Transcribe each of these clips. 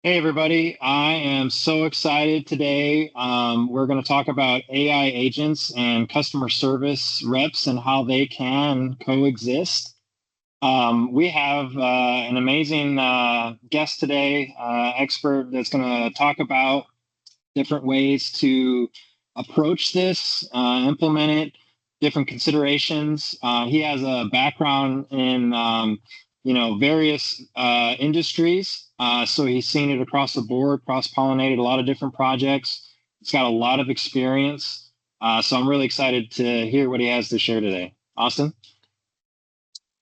Hey everybody, I am so excited today. We're going to talk about AI agents and customer service reps and how they can coexist. We have an amazing guest today, expert that's going to talk about different ways to approach this, implement it, different considerations. He has a background in various industries, so he's seen it across the board, cross-pollinated a lot of different projects. He's got a lot of experience, so I'm really excited to hear what he has to share today. Austin?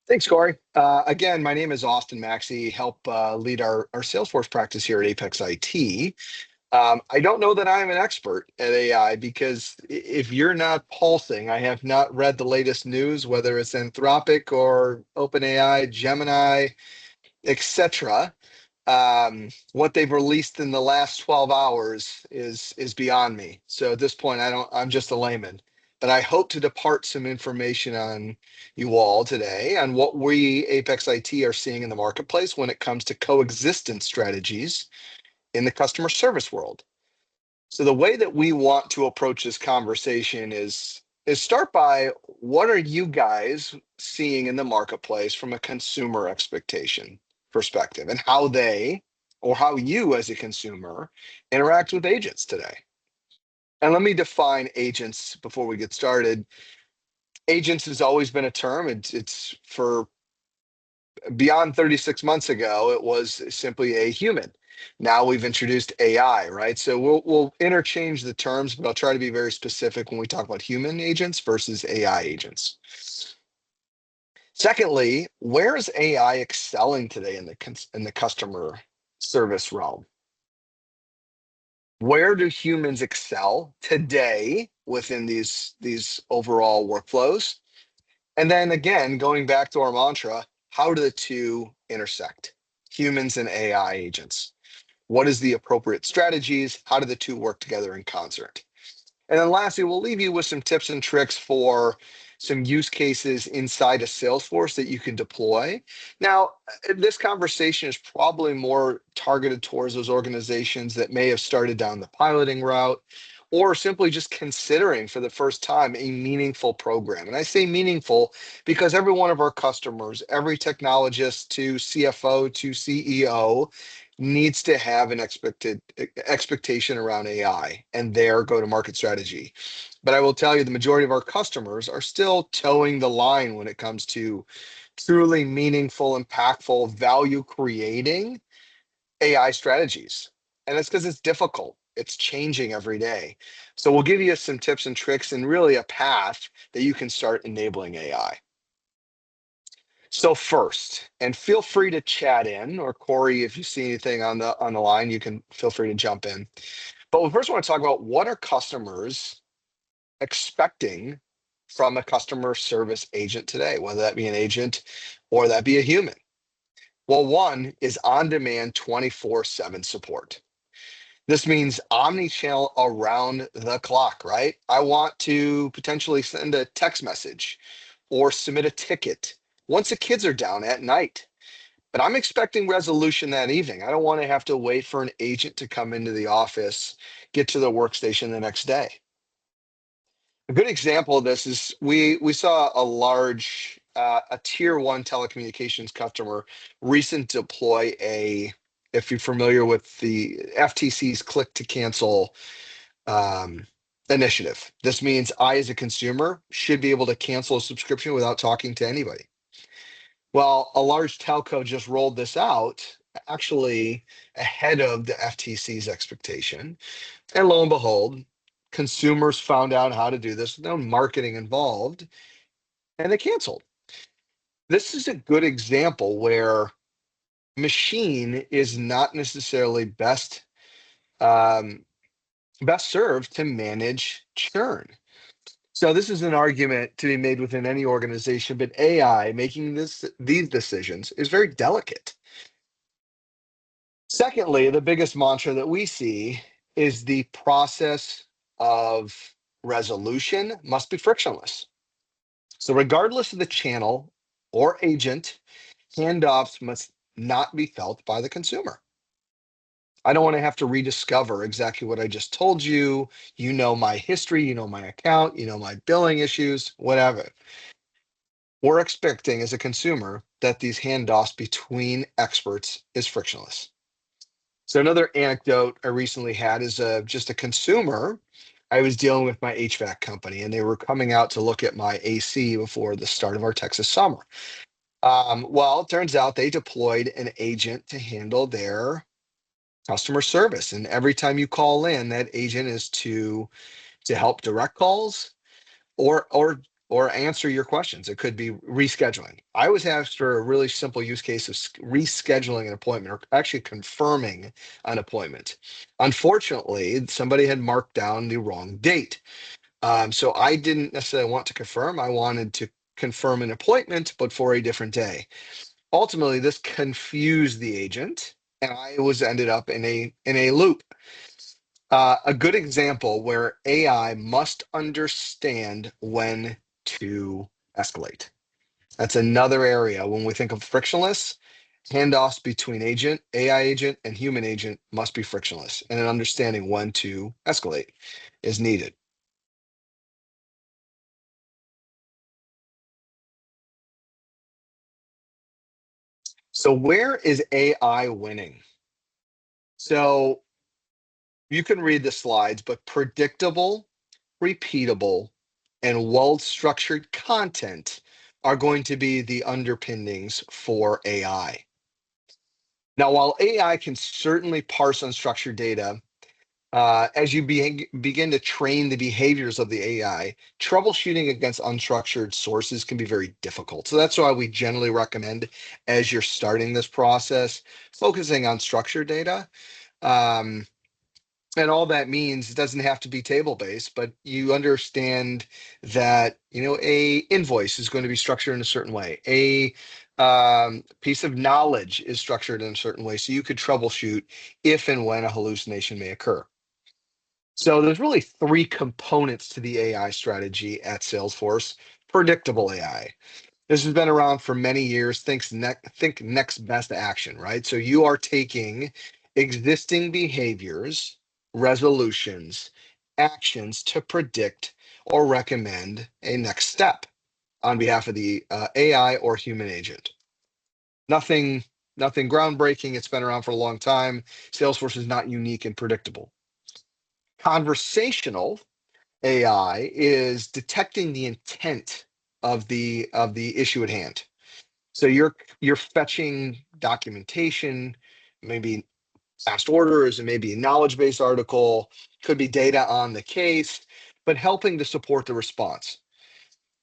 Thanks, Corey. Again, my name is Austin Maxey, help lead our Salesforce practice here at Apex IT. I don't know that I'm an expert at AI because if you're not pulsing, I have not read the latest news, whether it's Anthropic or OpenAI, Gemini, etc. What they've released in the last 12 hours is beyond me. So at this point, I'm just a layman. But I hope to depart some information on you all today on what we, Apex IT, are seeing in the marketplace when it comes to coexistence strategies in the customer service world. So the way that we want to approach this conversation is start by what are you guys seeing in the marketplace from a consumer expectation perspective and how they or how you as a consumer interact with agents today. And let me define agents before we get started. Agents has always been a term. It's for beyond 36 months ago, it was simply a human. Now we've introduced AI, right? So we'll interchange the terms, but I'll try to be very specific when we talk about human agents versus AI agents. Secondly, where is AI excelling today in the customer service realm? Where do humans excel today within these overall workflows? And then again, going back to our mantra, how do the two intersect? Humans and AI agents. What is the appropriate strategies? How do the two work together in concert? And then lastly, we'll leave you with some tips and tricks for some use cases inside a Salesforce that you can deploy. Now, this conversation is probably more targeted towards those organizations that may have started down the piloting route or simply just considering for the first time a meaningful program. And I say meaningful because every one of our customers, every technologist to CFO to CEO, needs to have an expectation around AI and their go-to-market strategy. But I will tell you, the majority of our customers are still towing the line when it comes to truly meaningful, impactful, value-creating AI strategies. And it's because it's difficult. It's changing every day. So we'll give you some tips and tricks and really a path that you can start enabling AI. So first, and feel free to chat in, or Corey, if you see anything on the line, you can feel free to jump in. But we first want to talk about what are customers expecting from a customer service agent today, whether that be an agent or that be a human. Well, one is on-demand 24/7 support. This means omni-channel around the clock, right? I want to potentially send a text message or submit a ticket once the kids are down at night. But I'm expecting resolution that evening. I don't want to have to wait for an agent to come into the office, get to the workstation the next day. A good example of this is we saw a large a tier one telecommunications customer recent deploy if you're familiar with the FTC's click to cancel um, initiative. This means I, as a consumer, should be able to cancel a subscription without talking to anybody. Well, a large telco just rolled this out, actually ahead of the FTC's expectation. And lo and behold, consumers found out how to do this, no marketing involved, and they canceled. This is a good example where machine is not necessarily um, best served to manage churn. So this is an argument to be made within any organization, but AI making these decisions is very delicate. Secondly, the biggest mantra that we see is the process of resolution must be frictionless. So regardless of the channel or agent, handoffs must not be felt by the consumer. I don't want to have to rediscover exactly what I just told you. You know my history, you know my account, you know my billing issues, whatever. We're expecting as a consumer that these handoffs between experts is frictionless. So another anecdote I recently had is just a consumer. I was dealing with my HVAC company, and they were coming out to look at my AC before the start of our Texas summer. Well, it turns out they deployed an agent to handle their customer service, and every time you call in, that agent is to help direct calls or answer your questions. It could be rescheduling. I was after a really simple use case of rescheduling an appointment or actually confirming an appointment. Unfortunately, somebody had marked down the wrong date. So I didn't necessarily want to confirm. I wanted to confirm an appointment, but for a different day. Ultimately, this confused the agent, and I was ended up in a loop. A good example where AI must understand when to escalate. That's another area when we think of frictionless, handoffs between AI agent, and human agent must be frictionless, and an understanding when to escalate is needed. So, where is AI winning? So, you can read the slides, but predictable, repeatable, and well-structured content are going to be the underpinnings for AI. Now, while AI can certainly parse unstructured data, as you begin to train the behaviors of the AI, troubleshooting against unstructured sources can be very difficult. So that's why we generally recommend, as you're starting this process, focusing on structured data. Um, and all that means it doesn't have to be table based, but you understand that a invoice is going to be structured in a certain way. A piece of knowledge is structured in a certain way, so you could troubleshoot if and when a hallucination may occur. So there's really three components to the AI strategy at Salesforce. Predictable AI. This has been around for many years. Think next best action, right? So you are taking existing behaviors, resolutions, actions to predict or recommend a next step on behalf of the AI or human agent. Nothing, nothing groundbreaking. It's been around for a long time. Salesforce is not unique and predictable. Conversational AI is detecting the intent of the issue at hand. So you're fetching documentation, maybe past orders, and maybe a knowledge base article, could be data on the case, but helping to support the response.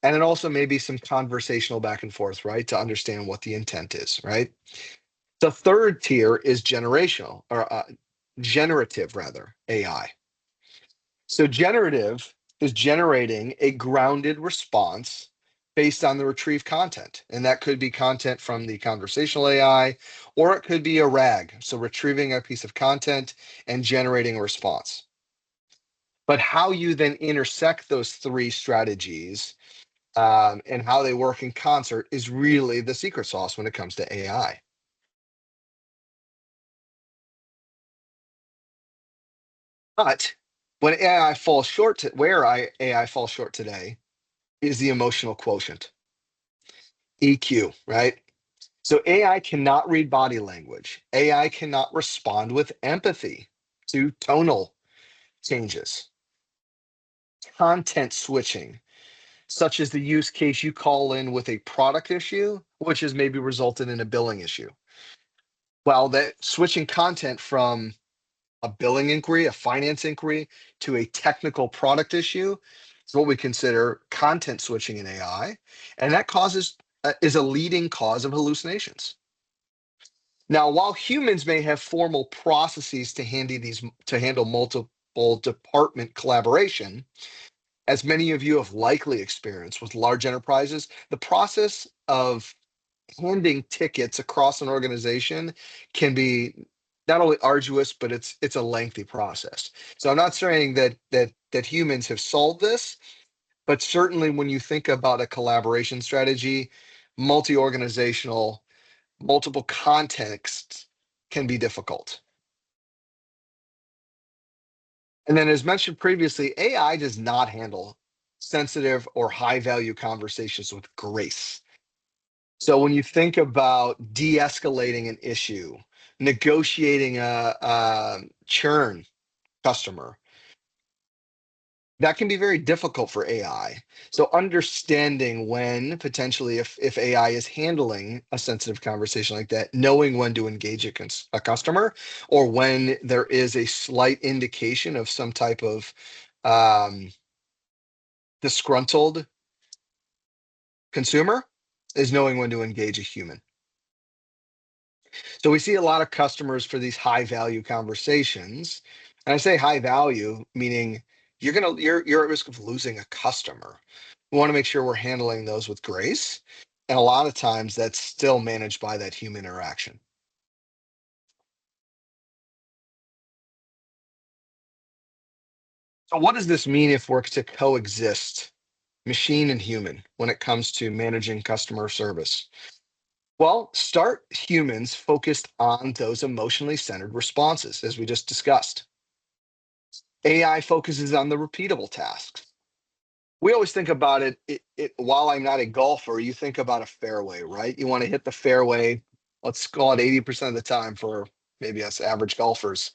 And then also maybe some conversational back and forth, right? To understand what the intent is, right? The third tier is generative rather, AI. So generative is generating a grounded response based on the retrieved content. And that could be content from the conversational AI, or it could be a RAG. So retrieving a piece of content and generating a response. But how you then intersect those three strategies and how they work in concert is really the secret sauce when it comes to AI. But when AI falls short, AI falls short today is the emotional quotient, EQ, right? So AI cannot read body language. AI cannot respond with empathy to tonal changes. Content switching, such as the use case you call in with a product issue, which has maybe resulted in a billing issue. Well, that switching content from a billing inquiry, a finance inquiry, to a technical product issue is what we consider content switching in AI, and that causes is a leading cause of hallucinations. Now, while humans may have formal processes to handle multiple department collaboration, as many of you have likely experienced with large enterprises, the process of handing tickets across an organization can be not only arduous, but it's a lengthy process. So I'm not saying that humans have solved this, but certainly when you think about a collaboration strategy, multi-organizational, multiple contexts can be difficult. And then, as mentioned previously, AI does not handle sensitive or high value conversations with grace. So when you think about de-escalating an issue, negotiating a churn customer, that can be very difficult for AI. So understanding when potentially if AI is handling a sensitive conversation like that, knowing when to engage a customer or when there is a slight indication of some type of um, disgruntled consumer is knowing when to engage a human. So we see a lot of customers for these high value conversations. And I say high value, meaning you're at risk of losing a customer. We want to make sure we're handling those with grace. And a lot of times that's still managed by that human interaction. So what does this mean if we're to coexist machine and human when it comes to managing customer service? Well, start humans focused on those emotionally centered responses, as we just discussed. AI focuses on the repeatable tasks. We always think about while I'm not a golfer, you think about a fairway, right? You want to hit the fairway, let's call it 80% of the time for maybe us average golfers.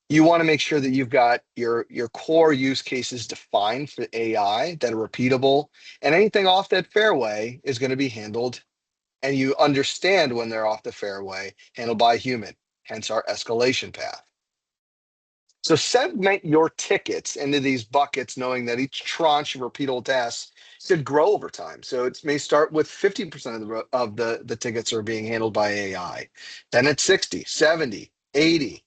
You want to make sure that you've got your core use cases defined for AI that are repeatable, and anything off that fairway is going to be handled, and you understand when they're off the fairway, handled by a human, hence our escalation path. So segment your tickets into these buckets, knowing that each tranche of repeatable tasks should grow over time. So it may start with 50% of the tickets are being handled by AI. Then it's 60, 70, 80.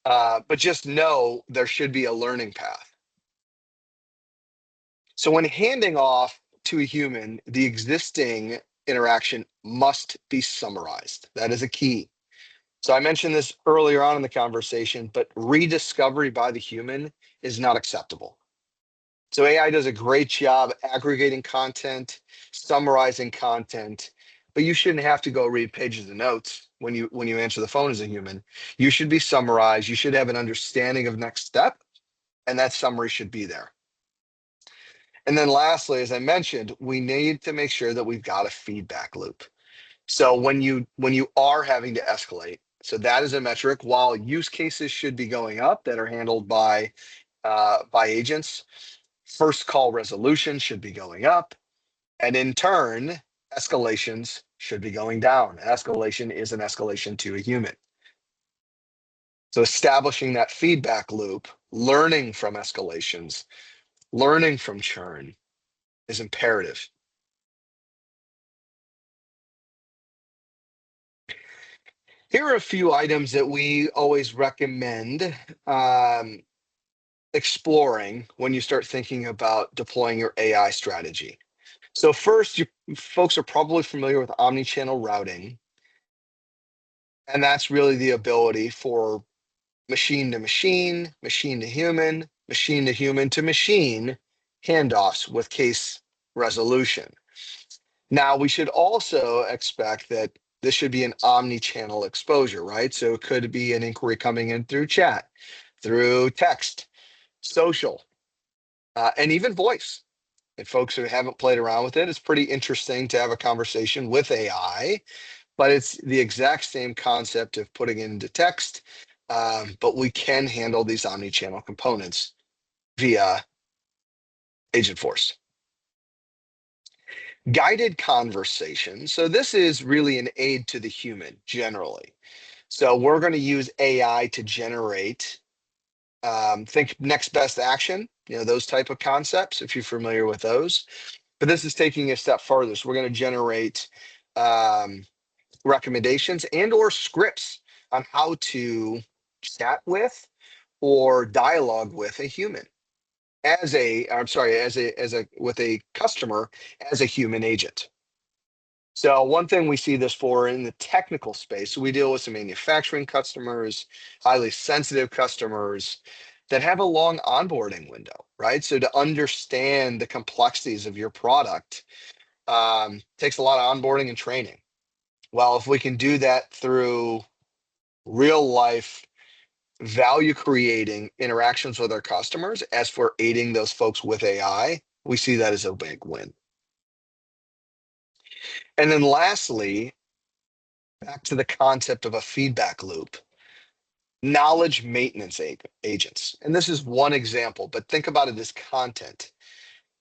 But just know there should be a learning path. So when handing off to a human, the existing interaction must be summarized. That is a key. So I mentioned this earlier on in the conversation, but rediscovery by the human is not acceptable. So AI does a great job aggregating content, summarizing content, but you shouldn't have to go read pages of notes when you answer the phone as a human. You should be summarized. You should have an understanding of next step, and that summary should be there. And then lastly, as I mentioned, we need to make sure that we've got a feedback loop. So when you are having to escalate, so that is a metric. While use cases should be going up that are handled by agents, first call resolution should be going up, and in turn, escalations should be going down. Escalation is an escalation to a human. So establishing that feedback loop, learning from escalations, learning from churn is imperative. Here are a few items that we always recommend exploring when you start thinking about deploying your AI strategy. So first, you folks are probably familiar with omni-channel routing, and that's really the ability for machine to human to machine handoffs with case resolution. Now, we should also expect that this should be an omni-channel exposure, right? So it could be an inquiry coming in through chat, through text, social, and even voice. And folks who haven't played around with it, it's pretty interesting to have a conversation with AI, but it's the exact same concept of putting it into text, but we can handle these omni-channel components via AgentForce. Guided conversation. So this is really an aid to the human generally. So we're going to use AI to generate, think next best action, those type of concepts, if you're familiar with those. But this is taking a step further. So we're going to generate recommendations and or scripts on how to chat with or dialogue with a human I'm sorry, with a customer as a human agent. So one thing we see this for in the technical space, so we deal with some manufacturing customers, highly sensitive customers that have a long onboarding window, right? So to understand the complexities of your product takes a lot of onboarding and training. Well, if we can do that through real life value creating interactions with our customers as for aiding those folks with AI, we see that as a big win. And then lastly, back to the concept of a feedback loop, knowledge maintenance agents. And this is one example, but think about it as content.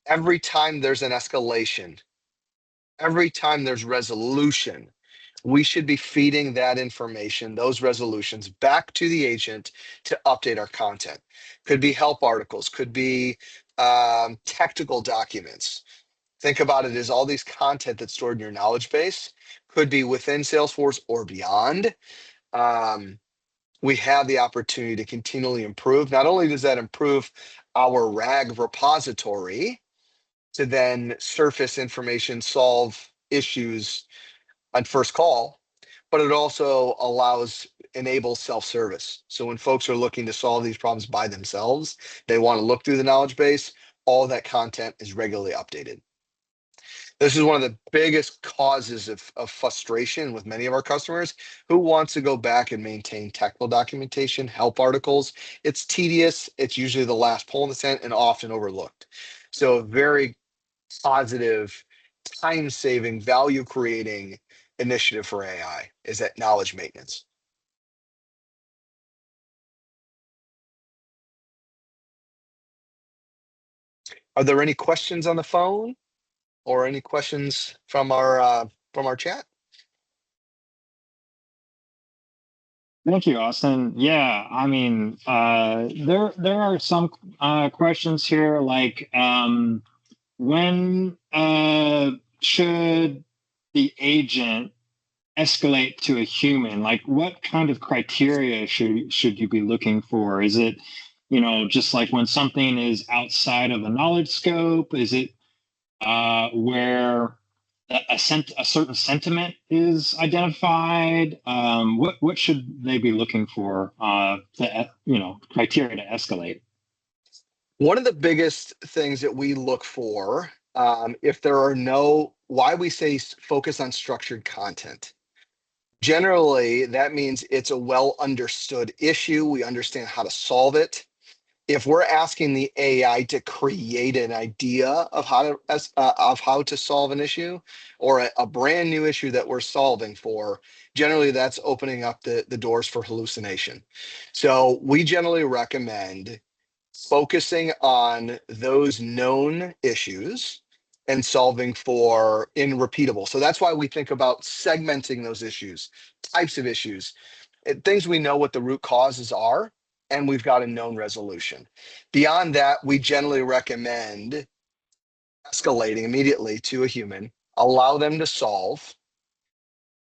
Every time there's an escalation, every time there's resolution, we should be feeding that information, those resolutions, back to the agent to update our content. Could be help articles, could be technical documents. Think about it as all these content that's stored in your knowledge base, could be within Salesforce or beyond. We have the opportunity to continually improve. Not only does that improve our RAG repository to then surface information, solve issues on first call, but it also enables self-service. So when folks are looking to solve these problems by themselves, they want to look through the knowledge base, all that content is regularly updated. This is one of the biggest causes of frustration with many of our customers who wants to go back and maintain technical documentation, help articles. It's tedious. It's usually the last pull in the tent and often overlooked. So a very positive, time-saving, value-creating initiative for AI is that knowledge maintenance. Are there any questions on the phone or any questions from our chat? Thank you, Austin. Yeah, I mean, there are some questions here like when should the agent escalate to a human? Like, what kind of criteria should you be looking for? Is it, just like when something is outside of a knowledge scope? Is it where a certain sentiment is identified? What should they be looking for? Criteria to escalate. One of the biggest things that we look for, if there are why we say focus on structured content. Generally, that means it's a well understood issue. We understand how to solve it. If we're asking the AI to create an idea of how to solve an issue or a brand new issue that we're solving for, generally that's opening up the doors for hallucination. So we generally recommend focusing on those known issues and solving for in repeatable. So that's why we think about segmenting those issues, types of issues, things we know what the root causes are, and we've got a known resolution. Beyond that, we generally recommend escalating immediately to a human, allow them to solve.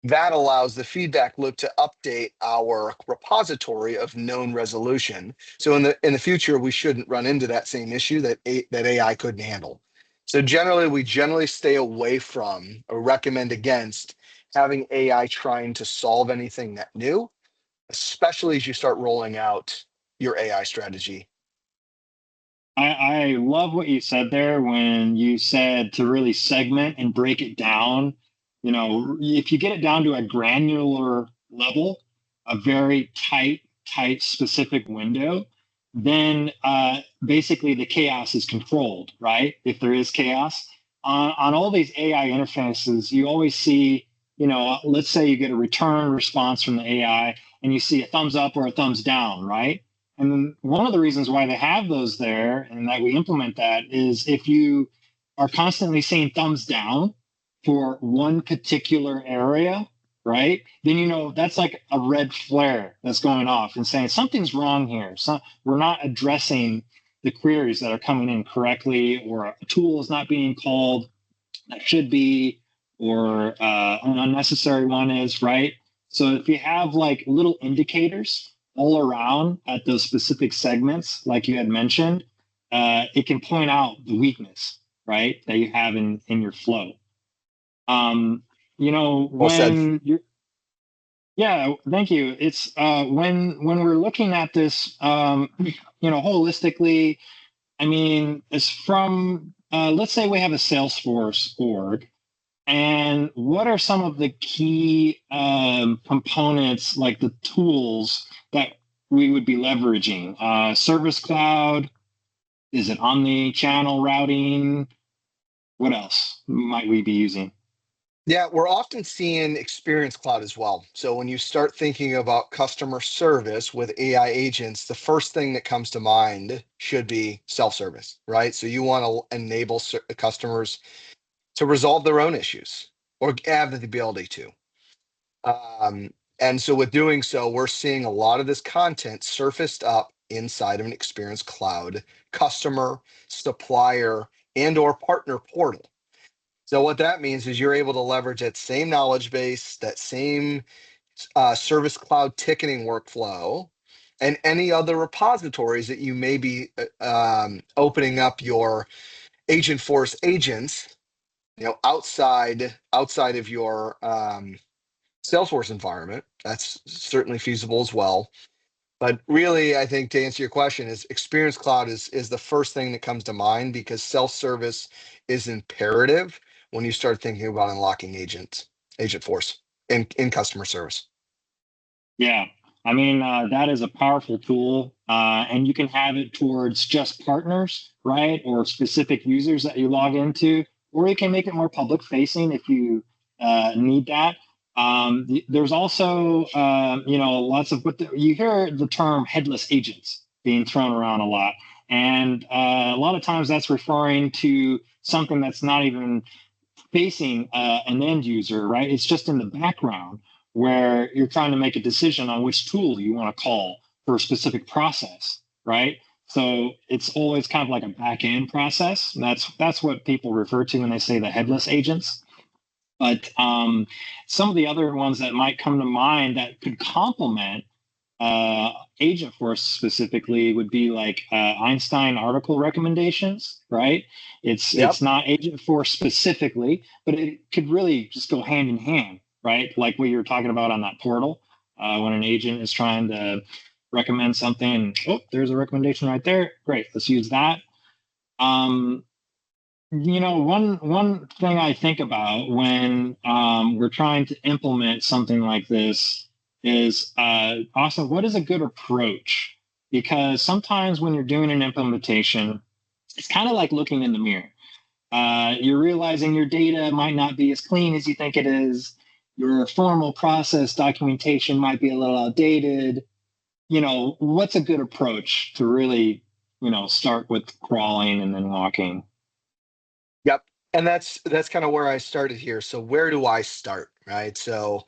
That allows the feedback loop to update our repository of known resolution. So in the future, we shouldn't run into that same issue that AI couldn't handle. So we generally stay away from or recommend against having AI trying to solve anything that new, especially as you start rolling out your AI strategy. I love what you said there when you said to really segment and break it down. If you get it down to a granular level, a very tight, specific window, then basically the chaos is controlled, right? If there is chaos. On all these AI interfaces, you always see, let's say you get a return response from the AI and you see a thumbs up or a thumbs down, right? And then one of the reasons why they have those there and that we implement that is if you are constantly seeing thumbs down for one particular area, right? Then that's like a red flare that's going off and saying something's wrong here. So we're not addressing the queries that are coming in correctly, or a tool is not being called that should be, or an unnecessary one is, right? So if you have like little indicators all around at those specific segments, like you had mentioned, it can point out the weakness, right, that you have in your flow. Well said. When you're, yeah, thank you. It's when we're looking at this, holistically. I mean, it's from let's say we have a Salesforce org, and what are some of the key components, like the tools that we would be leveraging? Service Cloud? Is it omni-channel routing? What else might we be using? Yeah, we're often seeing Experience Cloud as well. So when you start thinking about customer service with AI agents, the first thing that comes to mind should be self-service, right? So you want to enable customers to resolve their own issues or have the ability to. And so with doing so, we're seeing a lot of this content surfaced up inside of an Experience Cloud customer, supplier, and or partner portal. So what that means is you're able to leverage that same knowledge base, that same Service Cloud ticketing workflow, and any other repositories that you may be opening up your AgentForce agents, outside of your Salesforce environment. That's certainly feasible as well. But really, I think to answer your question, is Experience Cloud is the first thing that comes to mind because self-service is imperative when you start thinking about unlocking Agent Force in customer service. Yeah, I mean, that is a powerful tool, and you can have it towards just partners, right? Or specific users that you log into, or you can make it more public facing if you need that. There's also, lots of you hear the term headless agents being thrown around a lot. And a lot of times that's referring to something that's not even facing an end user, right? It's just in the background where you're trying to make a decision on which tool you want to call for a specific process, right? So it's always kind of like a back end process. That's what people refer to when they say the headless agents. But some of the other ones that might come to mind that could complement Agent Force specifically would be like Einstein article recommendations, right? It's Yep. not Agent Force specifically, but it could really just go hand in hand, right? Like what you were talking about on that portal, when an agent is trying to recommend something. Oh, there's a recommendation right there. Great, let's use that. Um, one thing I think about when we're trying to implement something like this is also what is a good approach? Because sometimes when you're doing an implementation, it's kind of like looking in the mirror. You're realizing your data might not be as clean as you think it is. Your formal process documentation might be a little outdated. What's a good approach to really, start with crawling and then walking? Yep. And that's kind of where I started here. So where do I start? Right. So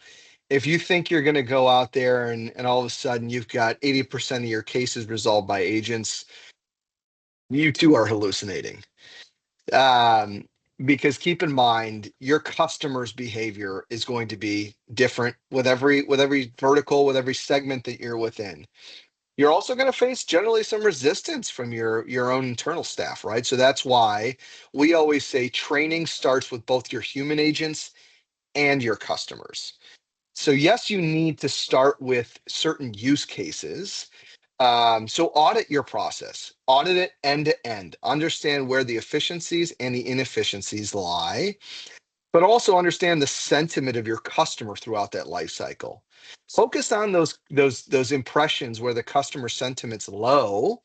if you think you're going to go out there and all of a sudden you've got 80% of your cases resolved by agents, you too are hallucinating. Um, because keep in mind, your customer's behavior is going to be different with every vertical, with every segment that you're within. You're also going to face generally some resistance from your own internal staff, right? So that's why we always say training starts with both your human agents and your customers. So yes, you need to start with certain use cases. So audit your process, audit it end to end, understand where the efficiencies and the inefficiencies lie, but also understand the sentiment of your customer throughout that life cycle. Focus on those impressions where the customer sentiment's low.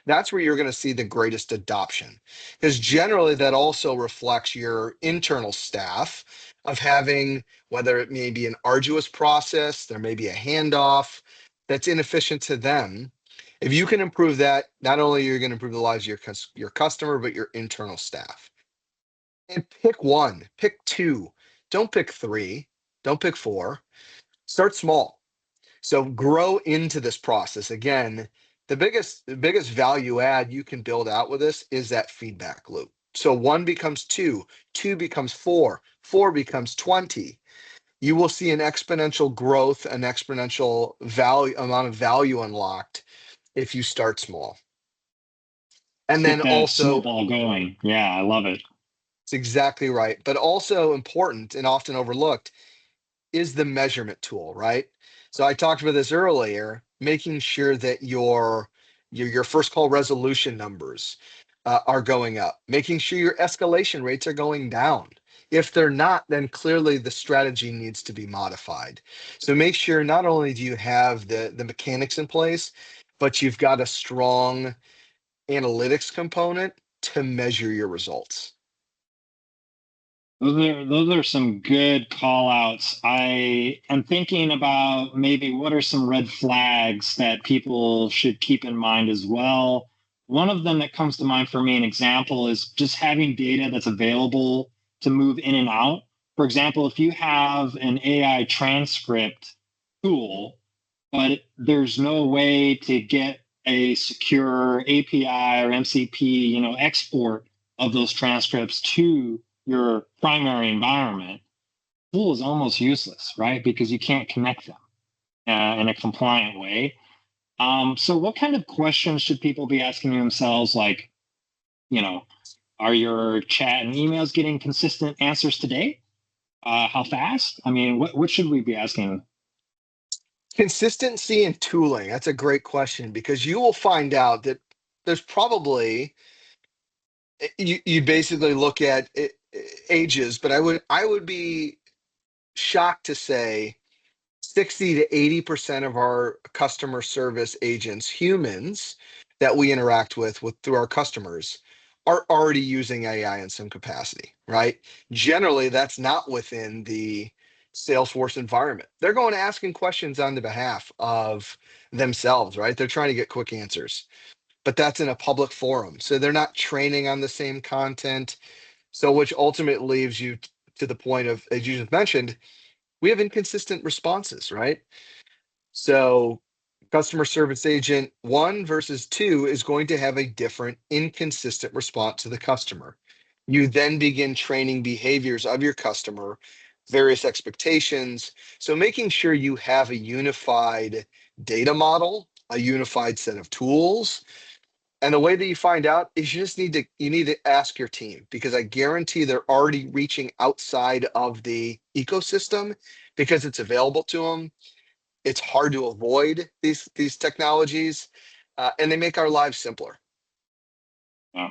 That's where you're going to see the greatest adoption. Because generally that also reflects your internal staff of having, whether it may be an arduous process, there may be a handoff that's inefficient to them. If you can improve that, not only are you going to improve the lives of your customer, but your internal staff. And pick one, pick two, don't pick three, don't pick four. Start small. So grow into this process. Again, the biggest value add you can build out with this is that feedback loop. So one becomes two, two becomes four, four becomes 20. You will see an exponential growth, an exponential value amount of value unlocked if you start small. And Get then that also, snowball going. Yeah, I love it. it's exactly right, but also important and often overlooked is the measurement tool, right? So I talked about this earlier, making sure that your first call resolution numbers are going up, making sure your escalation rates are going down. If they're not, then clearly the strategy needs to be modified. So make sure not only do you have the mechanics in place, but you've got a strong analytics component to measure your results. Those are some good call outs. I am thinking about maybe what are some red flags that people should keep in mind as well. One of them that comes to mind for me, an example, is just having data that's available to move in and out. For example, if you have an AI transcript tool, but there's no way to get a secure API or MCP, export of those transcripts to your primary environment, tool is almost useless, right? Because you can't connect them in a compliant way. So what kind of questions should people be asking themselves? Like, you know, are your chat and emails getting consistent answers today? How fast? I mean, what should we be asking? Consistency and tooling. That's a great question because you will find out that there's probably you basically look at ages, but I would be shocked to say 60 to 80% of our customer service agents, humans that we interact with through our customers, are already using AI in some capacity, right? Generally, that's not within the Salesforce environment. They're going to asking questions on the behalf of themselves, right? They're trying to get quick answers, but that's in a public forum. So they're not training on the same content. So which ultimately leaves you to the point of, as you just mentioned, we have inconsistent responses, right? So customer service agent one versus two is going to have a different inconsistent response to the customer. You then begin training behaviors of your customer, various expectations. So making sure you have a unified data model, a unified set of tools. And the way that you find out is you need to ask your team because I guarantee they're already reaching outside of the ecosystem because it's available to them. It's hard to avoid these technologies, and they make our lives simpler. Yeah.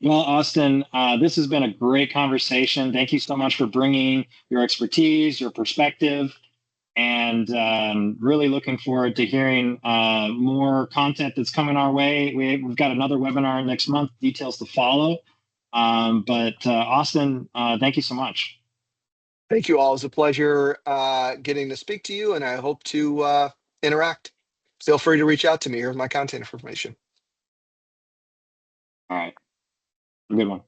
Well, Austin, this has been a great conversation. Thank you so much for bringing your expertise, your perspective, and really looking forward to hearing more content that's coming our way. We've got another webinar next month, details to follow. But Austin, thank you so much. Thank you all. It was a pleasure getting to speak to you, and I hope to interact. Feel free to reach out to me. Here's my contact information. All right. Have a good one.